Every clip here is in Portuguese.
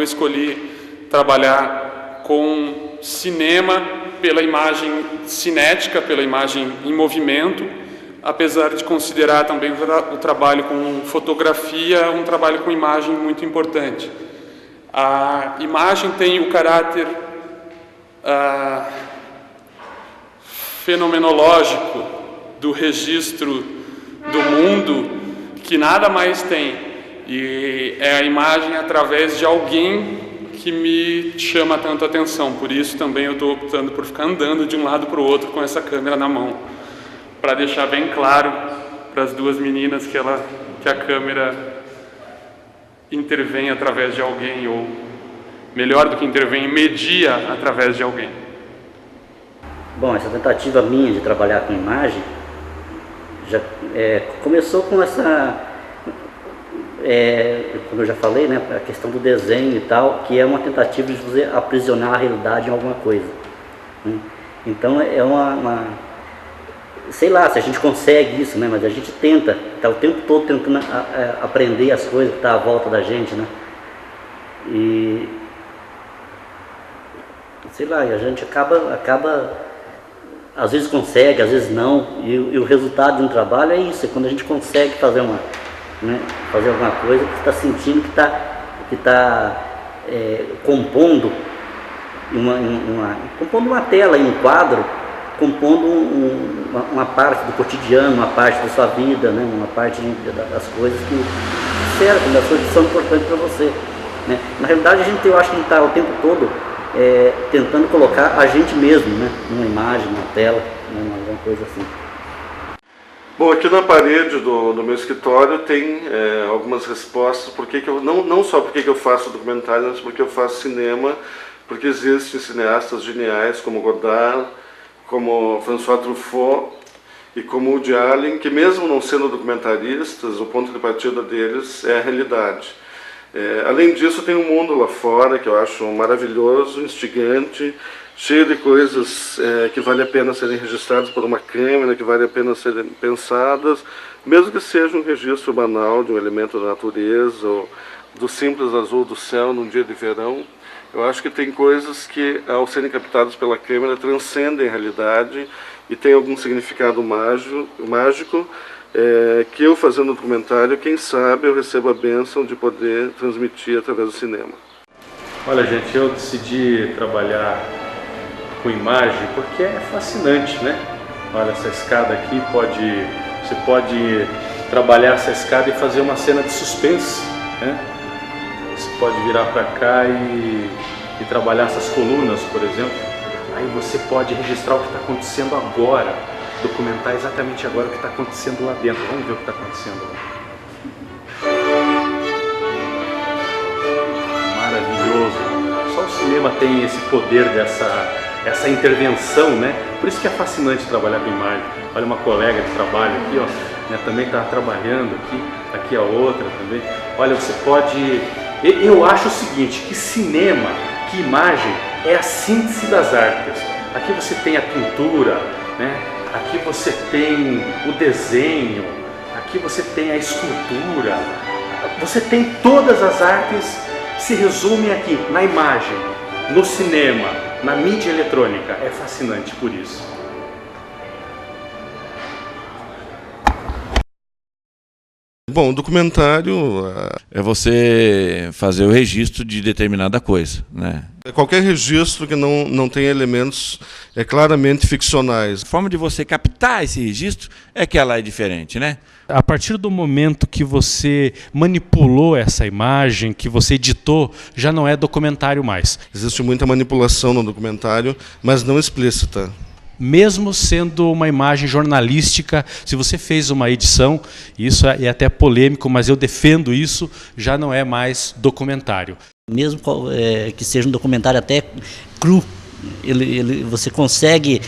escolhi trabalhar com cinema pela imagem cinética, pela imagem em movimento, apesar de considerar também o trabalho com fotografia um trabalho com imagem muito importante. A imagem tem o caráter fenomenológico do registro do mundo que nada mais tem, e é a imagem através de alguém que me chama tanto a atenção. Por isso também eu estou optando por ficar andando de um lado para o outro com essa câmera na mão, para deixar bem claro para as duas meninas que a câmera intervém através de alguém, ou melhor do que intervém, media através de alguém. Bom, essa tentativa minha de trabalhar com imagem já começou com essa, como eu já falei, né, a questão do desenho e tal, que é uma tentativa de você aprisionar a realidade em alguma coisa, né? Então é sei lá se a gente consegue isso, né, mas a gente tenta, está o tempo todo tentando aprender as coisas que estão à volta da gente, né? E sei lá, a gente acaba às vezes consegue, às vezes não, e o resultado de um trabalho é isso, é quando a gente consegue fazer fazer alguma coisa que está sentindo que está compondo uma tela, um quadro, compondo uma parte do cotidiano, uma parte da sua vida, né? Uma parte das coisas que servem, das coisas que são importantes para você, né? Na realidade, eu acho que a gente está o tempo todo tentando colocar a gente mesmo, né? Numa imagem, numa tela, né? Alguma coisa assim. Bom, aqui na parede do meu escritório tem algumas respostas, não só porque que eu faço documentário, mas porque eu faço cinema, porque existem cineastas geniais como Godard, como François Truffaut e como Woody Allen, que mesmo não sendo documentaristas, o ponto de partida deles é a realidade. Além disso, tem um mundo lá fora que eu acho maravilhoso, instigante, cheio de coisas que vale a pena serem registradas por uma câmera, que vale a pena serem pensadas, mesmo que seja um registro banal de um elemento da natureza, ou do simples azul do céu num dia de verão. Eu acho que tem coisas que, ao serem captadas pela câmera, transcendem a realidade e tem algum significado mágico, que eu, fazendo um documentário, quem sabe eu recebo a bênção de poder transmitir através do cinema. Olha, gente, eu decidi trabalhar com imagem porque é fascinante, né? Olha, essa escada aqui você pode trabalhar essa escada e fazer uma cena de suspense, né? Você pode virar para cá e trabalhar essas colunas, por exemplo. Aí você pode registrar o que está acontecendo agora, documentar exatamente agora o que está acontecendo lá dentro. Vamos ver o que está acontecendo lá. Maravilhoso. Só o cinema tem esse poder essa intervenção, né? Por isso que é fascinante trabalhar com imagem. Olha, uma colega de trabalho aqui, ó, né, também está trabalhando aqui a outra também. Olha, você pode... Eu acho o seguinte, que cinema, que imagem é a síntese das artes. Aqui você tem a pintura, né? Aqui você tem o desenho, aqui você tem a escultura, você tem todas as artes, se resumem aqui na imagem, no cinema, na mídia eletrônica. É fascinante por isso. Bom, o documentário é você fazer o registro de determinada coisa, né? Qualquer registro que não tenha elementos claramente ficcionais. A forma de você captar esse registro é que ela é diferente, né? A partir do momento que você manipulou essa imagem, que você editou, já não é documentário mais. Existe muita manipulação no documentário, mas não explícita. Mesmo sendo uma imagem jornalística, se você fez uma edição, isso é até polêmico, mas eu defendo isso, já não é mais documentário. Mesmo que seja um documentário até cru, você consegue,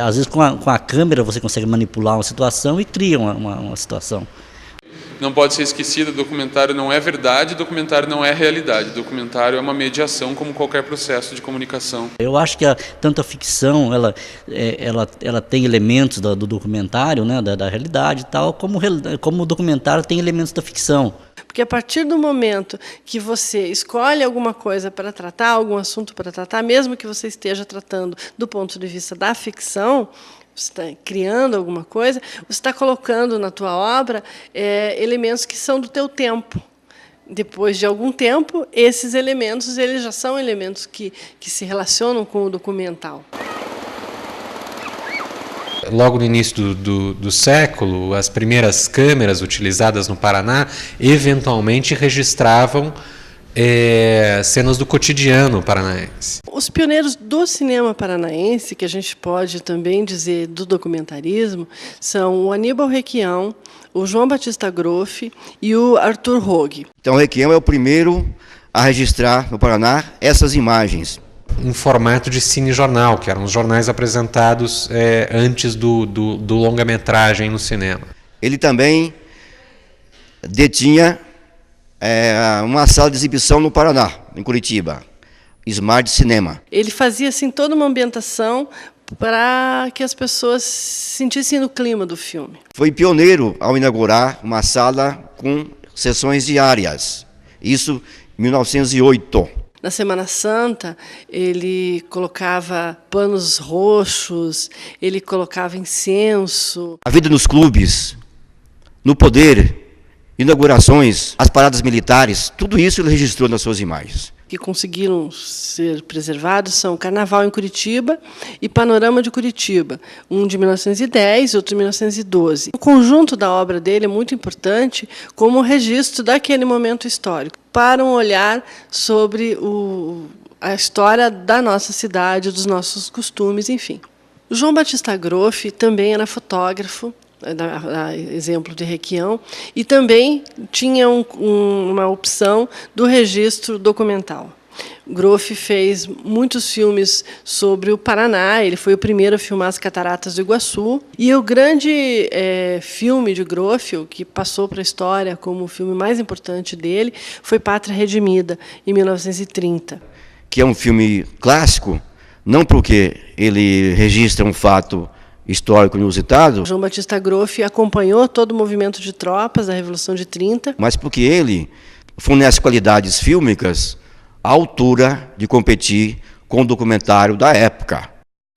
às vezes com a câmera, você consegue manipular uma situação e cria uma situação. Não pode ser esquecido, documentário não é verdade, documentário não é realidade. Documentário é uma mediação como qualquer processo de comunicação. Eu acho que tanto a ficção, ela tem elementos do documentário, né, da realidade e tal, como o documentário tem elementos da ficção. Porque a partir do momento que você escolhe alguma coisa para tratar, algum assunto para tratar, mesmo que você esteja tratando do ponto de vista da ficção, você está criando alguma coisa, você está colocando na tua obra elementos que são do teu tempo. Depois de algum tempo, esses elementos eles já são elementos que se relacionam com o documental. Logo no início do século, as primeiras câmeras utilizadas no Paraná eventualmente registravam cenas do cotidiano paranaense. Os pioneiros do cinema paranaense, que a gente pode também dizer do documentarismo, são o Aníbal Requião, o João Batista Groff e o Arthur Rogue. Então o Requião é o primeiro a registrar no Paraná essas imagens. Em formato de cinejornal, que eram os jornais apresentados antes do longa-metragem no cinema. Ele também detinha uma sala de exibição no Paraná, em Curitiba, Smart Cinema. Ele fazia assim toda uma ambientação para que as pessoas sentissem no clima do filme. Foi pioneiro ao inaugurar uma sala com sessões diárias, isso em 1908. Na Semana Santa, ele colocava panos roxos, ele colocava incenso. A vida nos clubes, no poder, inaugurações, as paradas militares, tudo isso ele registrou nas suas imagens. Que conseguiram ser preservados são Carnaval em Curitiba e Panorama de Curitiba, um de 1910 e outro de 1912. O conjunto da obra dele é muito importante como registro daquele momento histórico, para um olhar sobre a história da nossa cidade, dos nossos costumes, enfim. O João Batista Groff também era fotógrafo, exemplo de Requião, e também tinha uma opção do registro documental. Groff fez muitos filmes sobre o Paraná, ele foi o primeiro a filmar as Cataratas do Iguaçu, e o grande filme de Groff, o que passou para a história como o filme mais importante dele, foi Pátria Redimida, em 1930. Que é um filme clássico, não porque ele registra um fato histórico inusitado. João Batista Groff acompanhou todo o movimento de tropas da Revolução de 30. Mas porque ele fornece qualidades fílmicas à altura de competir com o documentário da época.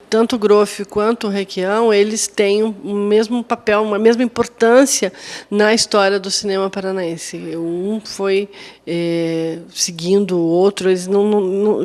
Tanto o Groff quanto o Requião, eles têm o mesmo papel, uma mesma importância na história do cinema paranaense. Um foi seguindo o outro, eles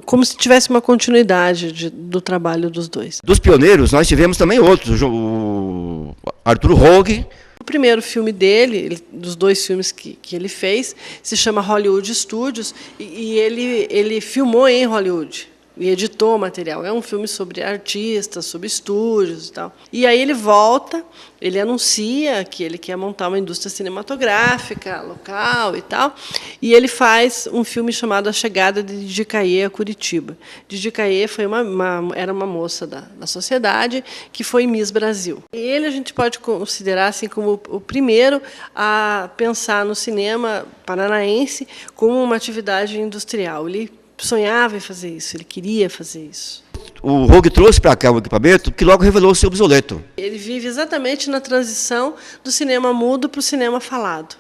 como se tivesse uma continuidade do trabalho dos dois. Dos pioneiros, nós tivemos também outros, o Arthur Rogue. O primeiro filme dele, dos dois filmes que ele fez, se chama Hollywood Studios, e ele filmou em Hollywood. E editou o material. É um filme sobre artistas, sobre estúdios e tal. E aí ele volta, ele anuncia que ele quer montar uma indústria cinematográfica local e tal, e ele faz um filme chamado A Chegada de Didi Caê a Curitiba. Didi Caê era uma moça da sociedade que foi Miss Brasil. E ele a gente pode considerar assim, como o primeiro a pensar no cinema paranaense como uma atividade industrial. Ele sonhava em fazer isso, ele queria fazer isso. O Rogue trouxe para cá um equipamento que logo revelou-se obsoleto. Ele vive exatamente na transição do cinema mudo para o cinema falado.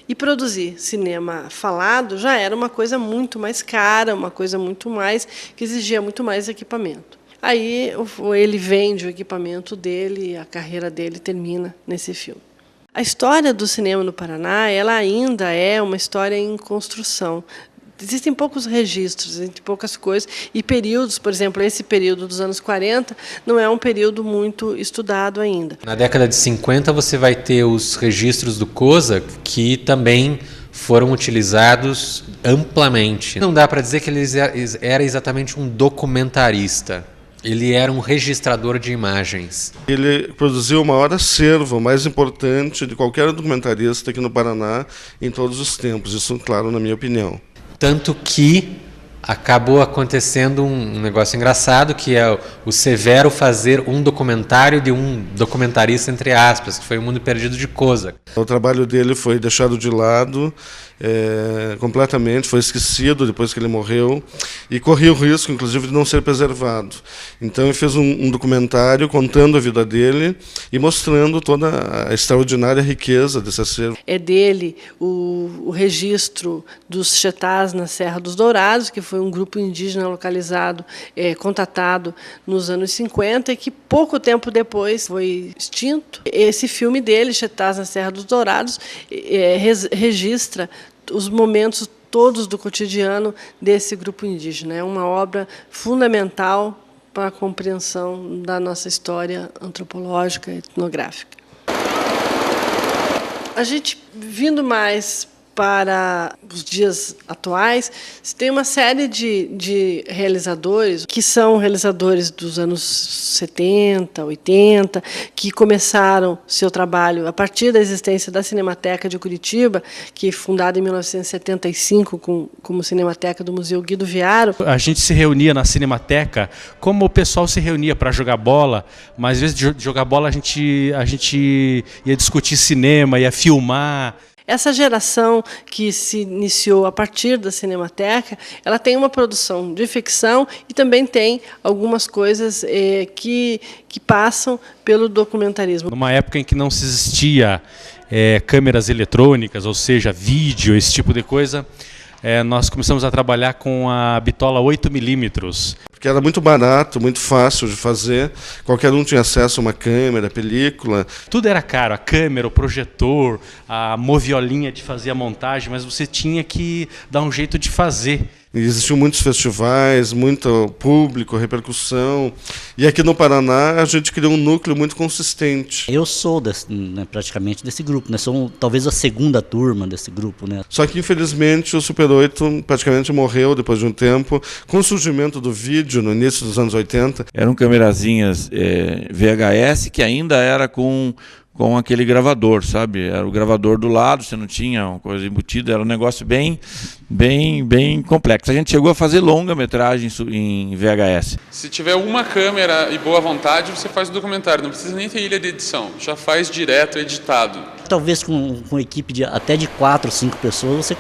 E produzir cinema falado já era uma coisa muito mais cara, uma coisa muito mais que exigia muito mais equipamento. Aí ele vende o equipamento dele e a carreira dele termina nesse filme. A história do cinema no Paraná, ela ainda é uma história em construção. Existem poucos registros, existem poucas coisas, e períodos, por exemplo, esse período dos anos 40, não é um período muito estudado ainda. Na década de 50 você vai ter os registros do COSA, que também foram utilizados amplamente. Não dá para dizer que ele era exatamente um documentarista. Ele era um registrador de imagens. Ele produziu o maior acervo, o mais importante de qualquer documentarista aqui no Paraná em todos os tempos. Isso, claro, na minha opinião. Tanto que acabou acontecendo um negócio engraçado, que é o Severo fazer um documentário de um documentarista, entre aspas, que foi O Mundo Perdido de COSA. O trabalho dele foi deixado de lado completamente, foi esquecido depois que ele morreu e corria o risco, inclusive, de não ser preservado. Então ele fez um documentário contando a vida dele e mostrando toda a extraordinária riqueza desse acervo. É dele o registro dos Chetás na Serra dos Dourados, que foi um grupo indígena localizado, contatado nos anos 50 e que pouco tempo depois foi extinto. Esse filme dele, Chetás na Serra dos Dourados, registra os momentos todos do cotidiano desse grupo indígena. É uma obra fundamental para a compreensão da nossa história antropológica e etnográfica. A gente, vindo mais para os dias atuais, tem uma série de realizadores que são realizadores dos anos 70, 80, que começaram seu trabalho a partir da existência da Cinemateca de Curitiba, que fundada em 1975 como Cinemateca do Museu Guido Viaro. A gente se reunia na Cinemateca como o pessoal se reunia para jogar bola, mas às vezes de jogar bola a gente ia discutir cinema, ia filmar. Essa geração que se iniciou a partir da Cinemateca, ela tem uma produção de ficção e também tem algumas coisas que passam pelo documentarismo. Numa época em que não se existia câmeras eletrônicas, ou seja, vídeo, esse tipo de coisa, nós começamos a trabalhar com a bitola 8mm. Porque era muito barato, muito fácil de fazer, qualquer um tinha acesso a uma câmera, película. Tudo era caro, a câmera, o projetor, a moviolinha de fazer a montagem, mas você tinha que dar um jeito de fazer. Existiam muitos festivais, muito público, repercussão. E aqui no Paraná a gente criou um núcleo muito consistente. Eu sou praticamente desse grupo, sou talvez a segunda turma desse grupo. Só que infelizmente o Super 8 praticamente morreu depois de um tempo, com o surgimento do vídeo no início dos anos 80. Eram camerazinhas VHS que ainda era com aquele gravador, sabe? Era o gravador do lado, você não tinha uma coisa embutida, era um negócio bem complexo. A gente chegou a fazer longa-metragem em VHS. Se tiver uma câmera e boa vontade, você faz o documentário, não precisa nem ter ilha de edição, já faz direto editado. Talvez com uma equipe até de 4, 5 pessoas você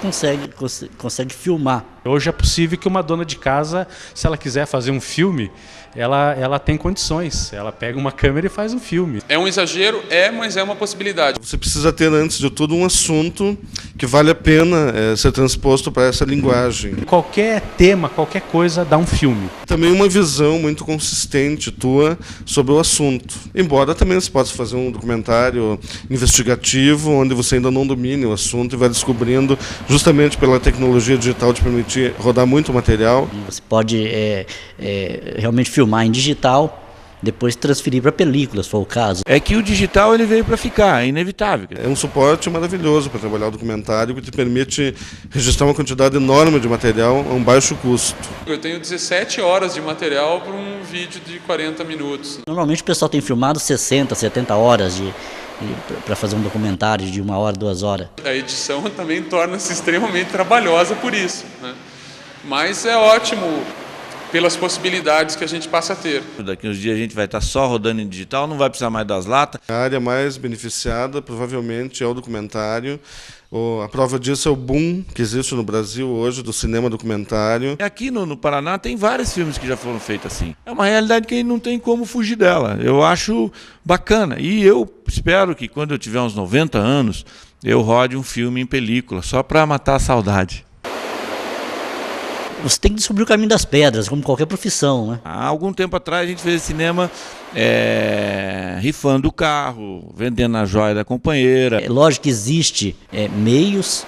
consegue filmar. Hoje é possível que uma dona de casa, se ela quiser fazer um filme, ela tem condições. Ela pega uma câmera e faz um filme. É um exagero? Mas é uma possibilidade. Você precisa ter, antes de tudo, um assunto que vale a pena ser transposto para essa linguagem. Qualquer tema, qualquer coisa dá um filme. Também uma visão muito consistente tua sobre o assunto. Embora também você possa fazer um documentário investigativo, onde você ainda não domine o assunto e vai descobrindo, justamente pela tecnologia digital te permitir rodar muito material. Você pode realmente filmar em digital, depois transferir para película, se for o caso. É que o digital ele veio para ficar, é inevitável. É um suporte maravilhoso para trabalhar o documentário, que te permite registrar uma quantidade enorme de material a um baixo custo. Eu tenho 17 horas de material para um vídeo de 40 minutos. Normalmente o pessoal tem filmado 60, 70 horas para fazer um documentário de 1 hora, 2 horas. A edição também torna-se extremamente trabalhosa por isso, né? Mas é ótimo pelas possibilidades que a gente passa a ter. Daqui uns dias a gente vai estar só rodando em digital, não vai precisar mais das latas. A área mais beneficiada provavelmente é o documentário. A prova disso é o boom que existe no Brasil hoje do cinema documentário. Aqui no Paraná tem vários filmes que já foram feitos assim. É uma realidade que não tem como fugir dela. Eu acho bacana. E eu espero que quando eu tiver uns 90 anos, eu rode um filme em película, só para matar a saudade. Você tem que descobrir o caminho das pedras, como qualquer profissão, né? Há algum tempo atrás a gente fez cinema rifando o carro, vendendo a joia da companheira. É lógico que existe meios,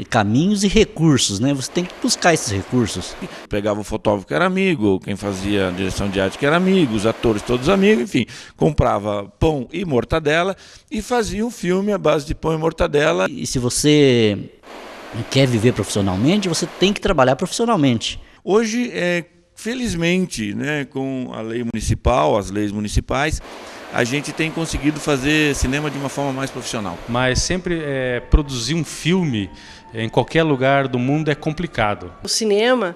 caminhos e recursos, né? Você tem que buscar esses recursos. Pegava o fotógrafo que era amigo, quem fazia a direção de arte que era amigo, os atores todos amigos, enfim. Comprava pão e mortadela e fazia um filme à base de pão e mortadela. E se você quer viver profissionalmente, você tem que trabalhar profissionalmente. Hoje, felizmente, né, com a lei municipal, as leis municipais, a gente tem conseguido fazer cinema de uma forma mais profissional. Mas sempre produzir um filme em qualquer lugar do mundo é complicado. O cinema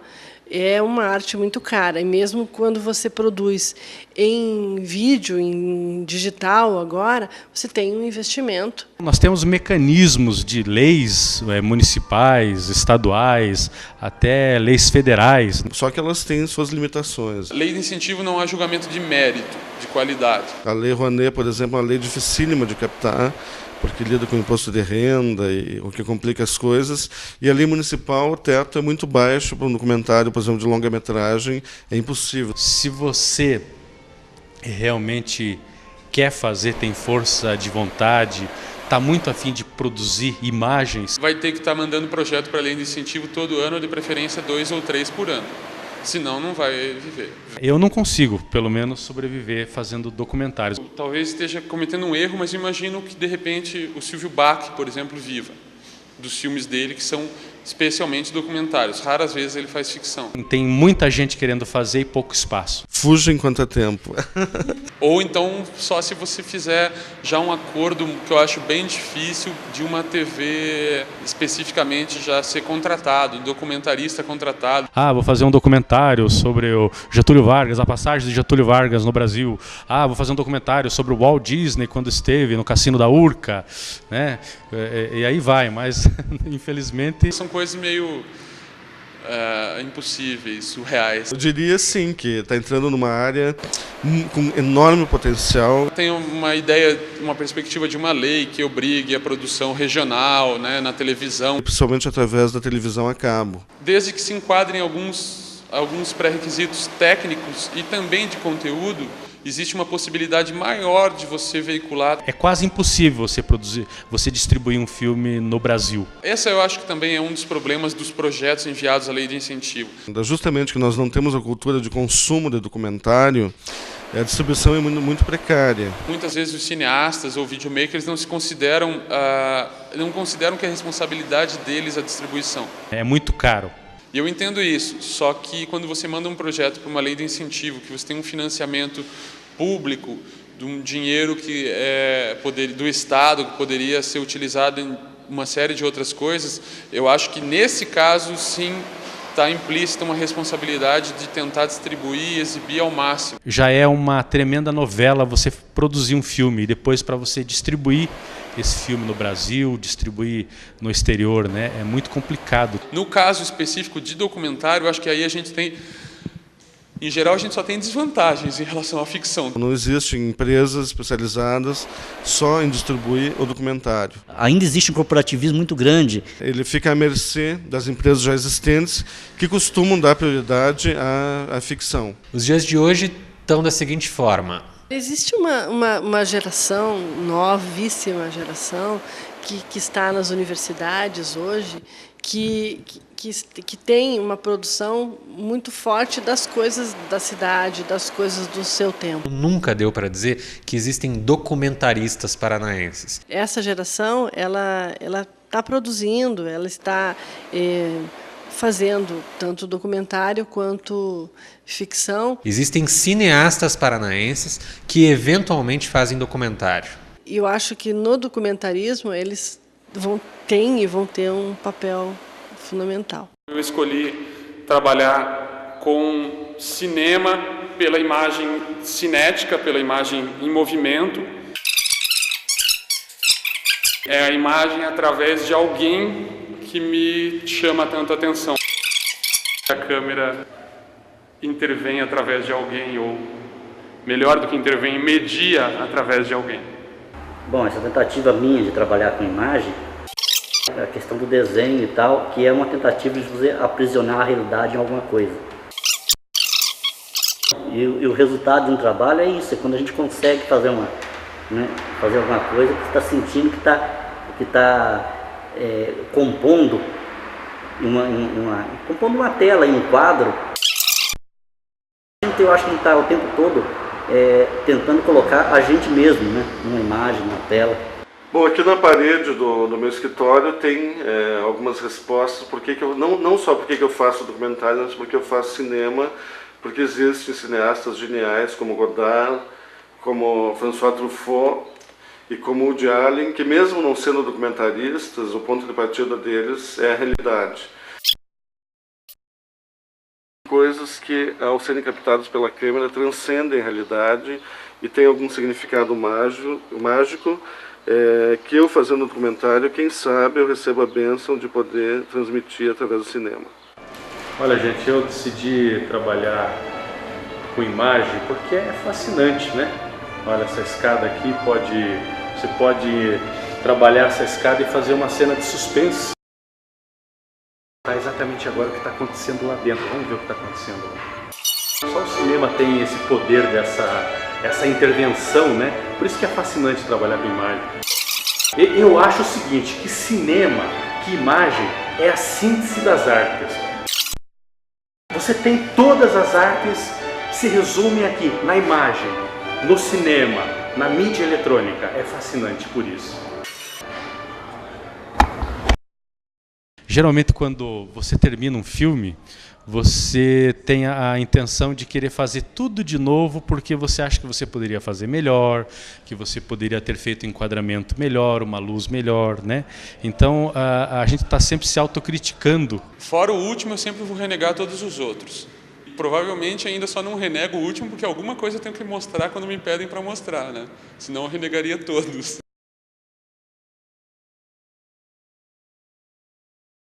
é uma arte muito cara. E mesmo quando você produz em vídeo, em digital agora, você tem um investimento. Nós temos mecanismos de leis municipais, estaduais, até leis federais. Só que elas têm suas limitações. Lei de incentivo não há julgamento de mérito, de qualidade. A Lei Rouanet, por exemplo, é uma lei dificílima de captar, porque lida com o imposto de renda, o que complica as coisas. E a lei municipal, o teto é muito baixo para um documentário, por exemplo, de longa-metragem, é impossível. Se você realmente quer fazer, tem força de vontade, está muito afim de produzir imagens, Vai ter que estar mandando projeto para a lei de incentivo todo ano, de preferência 2 ou 3 por ano. Senão não vai viver. eu não consigo, pelo menos, sobreviver fazendo documentários. Talvez esteja cometendo um erro, mas imagino que, de repente, o Silvio Bach, por exemplo, viva dos filmes dele, que são especialmente documentários. Raras vezes ele faz ficção. Tem muita gente querendo fazer e pouco espaço. Fuja enquanto é tempo. Ou então, só se você fizer já um acordo, que eu acho bem difícil, de uma TV especificamente já ser contratado, um documentarista contratado. Vou fazer um documentário sobre o Getúlio Vargas, a passagem de Getúlio Vargas no Brasil. Vou fazer um documentário sobre o Walt Disney quando esteve no Cassino da Urca, né? E aí vai, mas infelizmente... São coisas meio impossíveis, surreais. Eu diria sim que está entrando numa área com enorme potencial. Tem uma ideia, uma perspectiva de uma lei que obrigue a produção regional, né, na televisão. Principalmente através da televisão a cabo. Desde que se enquadrem alguns pré-requisitos técnicos e também de conteúdo, existe uma possibilidade maior de você veicular. É quase impossível você distribuir um filme no Brasil. Esse eu acho que também é um dos problemas dos projetos enviados à lei de incentivo. Justamente que nós não temos a cultura de consumo de documentário, a distribuição é muito precária. Muitas vezes os cineastas ou videomakers não consideram que é responsabilidade deles a distribuição. É muito caro. E eu entendo isso, só que quando você manda um projeto para uma lei de incentivo, que você tem um financiamento público, de um dinheiro que do Estado, que poderia ser utilizado em uma série de outras coisas, eu acho que nesse caso, sim, está implícita uma responsabilidade de tentar distribuir e exibir ao máximo. Já é uma tremenda novela você produzir um filme e depois para você distribuir esse filme no Brasil, distribuir no exterior, né? É muito complicado. No caso específico de documentário, eu acho que aí a gente tem, em geral, a gente só tem desvantagens em relação à ficção. Não existem empresas especializadas só em distribuir o documentário. Ainda existe um corporativismo muito grande. Ele fica à mercê das empresas já existentes que costumam dar prioridade à ficção. Os dias de hoje estão da seguinte forma. Existe uma geração, novíssima geração, que está nas universidades hoje, que tem uma produção muito forte das coisas da cidade, das coisas do seu tempo. Nunca deu para dizer que existem documentaristas paranaenses. Essa geração, ela está produzindo, ela está fazendo tanto documentário quanto ficção. Existem cineastas paranaenses que eventualmente fazem documentário. E eu acho que no documentarismo eles vão ter um papel fundamental. Eu escolhi trabalhar com cinema pela imagem cinética, pela imagem em movimento. É a imagem através de alguém que me chama tanto atenção. A câmera intervém através de alguém, ou melhor do que intervém, media através de alguém. Bom, essa tentativa minha de trabalhar com imagem, a questão do desenho e tal, que é uma tentativa de você aprisionar a realidade em alguma coisa. E o resultado de um trabalho é isso, é quando a gente consegue fazer alguma coisa que está sentindo que está compondo uma tela, um quadro. Eu acho que ele está o tempo todo tentando colocar a gente mesmo, né, numa imagem, numa tela. Bom, aqui na parede do meu escritório tem algumas respostas, não só porque eu faço documentário, mas porque eu faço cinema, porque existem cineastas geniais como Godard, como François Truffaut e como Woody Allen, que mesmo não sendo documentaristas, o ponto de partida deles é a realidade. coisas que, ao serem captadas pela câmera, transcendem a realidade e têm algum significado mágico, que eu, fazendo um documentário, quem sabe eu recebo a bênção de poder transmitir através do cinema. Olha, gente, eu decidi trabalhar com imagem porque é fascinante, né? Olha, essa escada aqui você pode trabalhar essa escada e fazer uma cena de suspense. Está exatamente agora o que está acontecendo lá dentro. Vamos ver o que está acontecendo lá. Só o cinema tem esse poder essa intervenção, né? Por isso que é fascinante trabalhar com imagem. Eu acho o seguinte, que cinema, que imagem é a síntese das artes. Você tem todas as artes, se resumem aqui, na imagem, no cinema, na mídia eletrônica. É fascinante por isso. Geralmente, quando você termina um filme, você tem a intenção de querer fazer tudo de novo porque você acha que você poderia fazer melhor, que você poderia ter feito um enquadramento melhor, uma luz melhor, né? Então, a gente está sempre se autocriticando. Fora o último, eu sempre vou renegar todos os outros. Provavelmente ainda só não renego o último porque alguma coisa eu tenho que mostrar quando me pedem para mostrar, né? Senão eu renegaria todos.